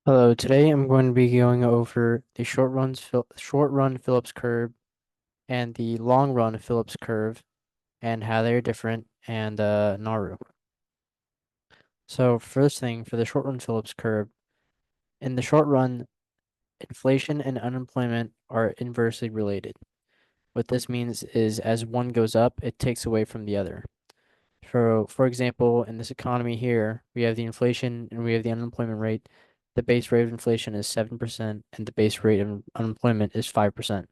Hello, today I'm going to be going over the short run Phillips curve and the long run Phillips curve and how they're different and Naru. So first thing for the short run Phillips curve, in the short run, inflation and unemployment are inversely related. What this means is as one goes up, it takes away from the other. For example, in this economy here, we have the inflation and we have the unemployment rate. The base rate of inflation is 7% and the base rate of unemployment is 5%.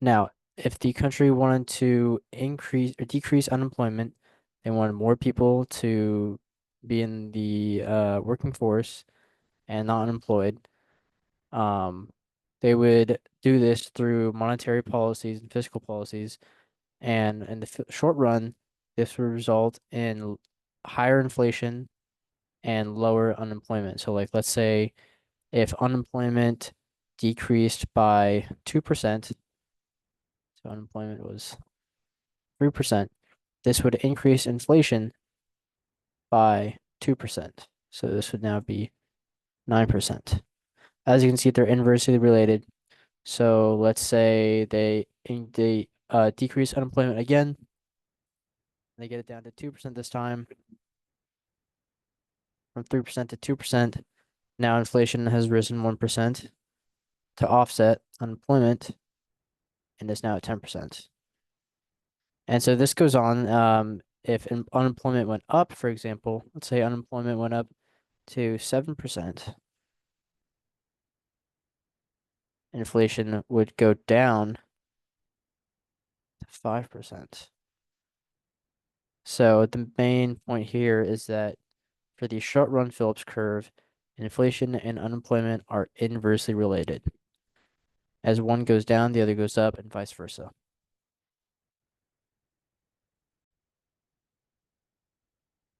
Now, if the country wanted to increase or decrease unemployment, they wanted more people to be in the working force and not unemployed, um, they would do this through monetary policies and fiscal policies. And in the short run, this would result in higher inflation and lower unemployment. So, like, let's say if unemployment decreased by 2%, so unemployment was 3%, this would increase inflation by 2%. So this would now be 9%. As you can see, they're inversely related. So let's say they decrease unemployment again. They get it down to 2% this time, from 3% to 2%. Now inflation has risen 1% to offset unemployment and is now at 10%. And so this goes on. If unemployment went up, for example, let's say unemployment went up to 7%, inflation would go down to 5%. So the main point here is that for the short run Phillips curve, inflation and unemployment are inversely related. As one goes down, the other goes up, and vice versa.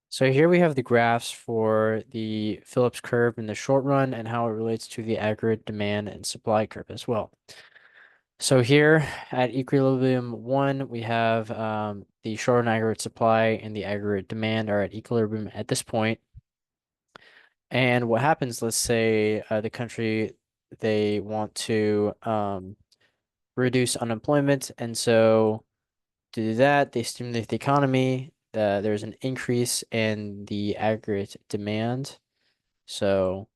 So here we have the graphs for the Phillips curve in the short run and how it relates to the aggregate demand and supply curve as well. So here at equilibrium 1, we have the short run aggregate supply and the aggregate demand are at equilibrium at this point. And what happens, let's say the country, they want to reduce unemployment. And so to do that, they stimulate the economy. There's an increase in the aggregate demand. So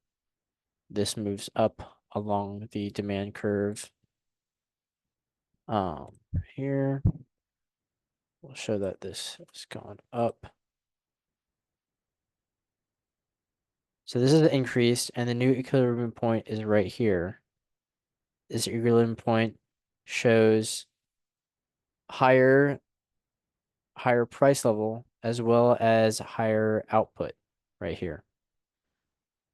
this moves up along the demand curve. Here, we'll show that this is going up. So this is the increase, and the new equilibrium point is right here. This equilibrium point shows higher price level as well as higher output right here.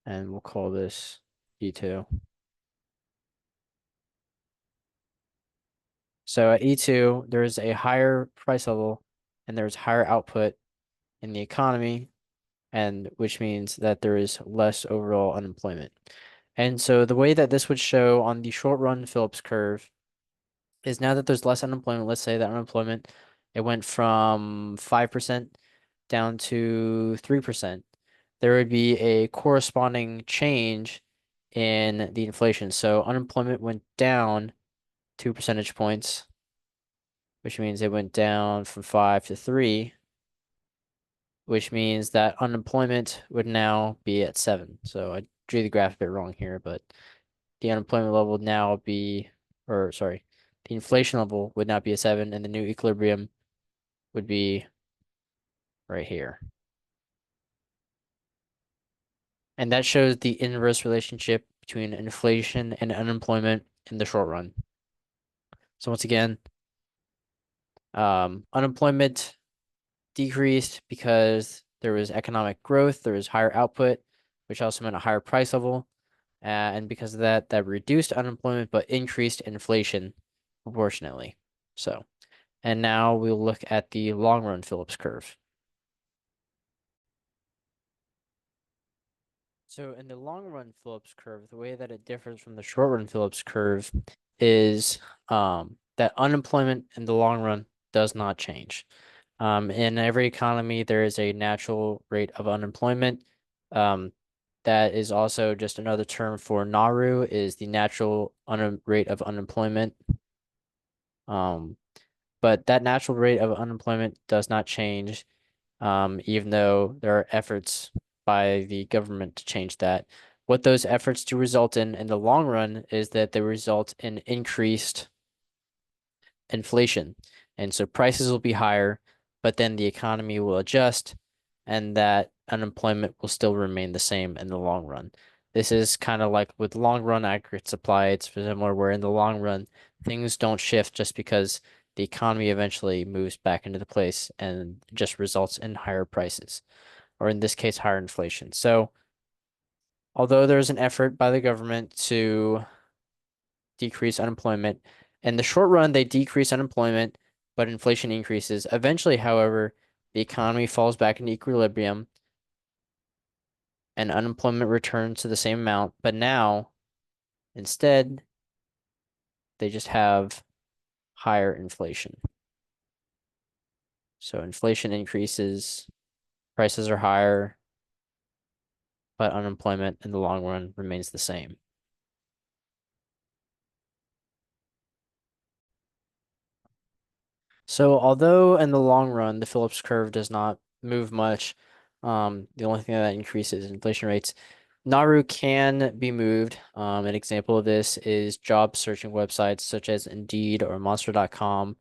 And we'll call this E2. So at E2, there's a higher price level and there's higher output in the economy, and which means that there is less overall unemployment. And so the way that this would show on the short run Phillips curve is now that there's less unemployment, let's say that unemployment, it went from 5% down to 3%, there would be a corresponding change in the inflation. So unemployment went down 2 percentage points, which means it went down from 5 to 3, which means that unemployment would now be at 7. So I drew the graph a bit wrong here, but the unemployment level would now be, or sorry, the inflation level would now be a 7, and the new equilibrium would be right here. And that shows the inverse relationship between inflation and unemployment in the short run. So once again, unemployment decreased because there was economic growth, there was higher output, which also meant a higher price level. And because of that, that reduced unemployment but increased inflation proportionately. So, and now we'll look at the long run Phillips curve. So in the long run Phillips curve, the way that it differs from the short run Phillips curve is that unemployment in the long run does not change. In every economy, there is a natural rate of unemployment. Um, that is also just another term for Naru, is the natural rate of unemployment. Um, but that natural rate of unemployment does not change, even though there are efforts by the government to change that. What those efforts do result in the long run is that they result in increased inflation. And so prices will be higher, but then the economy will adjust and that unemployment will still remain the same in the long run. This is kind of like with long run aggregate supply, it's similar where in the long run, things don't shift just because the economy eventually moves back into the place and just results in higher prices, or in this case, higher inflation. So, although there's an effort by the government to decrease unemployment. In the short run, they decrease unemployment, but inflation increases. Eventually, however, the economy falls back into equilibrium and unemployment returns to the same amount. But now, instead, they just have higher inflation. So inflation increases, prices are higher, but unemployment in the long run remains the same. So although in the long run the Phillips curve does not move much, the only thing that increases is inflation rates. Naru can be moved. An example of this is job searching websites such as Indeed or Monster.com.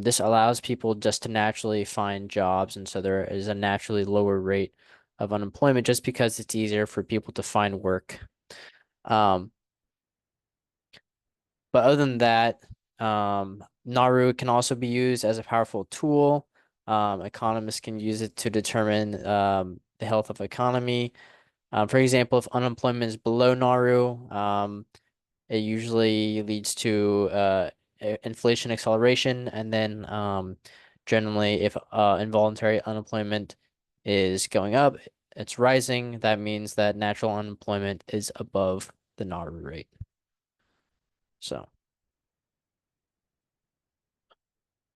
This allows people just to naturally find jobs, and so there is a naturally lower rate of unemployment just because it's easier for people to find work. Um, but other than that, Naru can also be used as a powerful tool. Economists can use it to determine the health of economy. For example, if unemployment is below Naru, it usually leads to inflation acceleration, and then generally, if involuntary unemployment is going up, it's rising. That means that natural unemployment is above the Naru rate. So.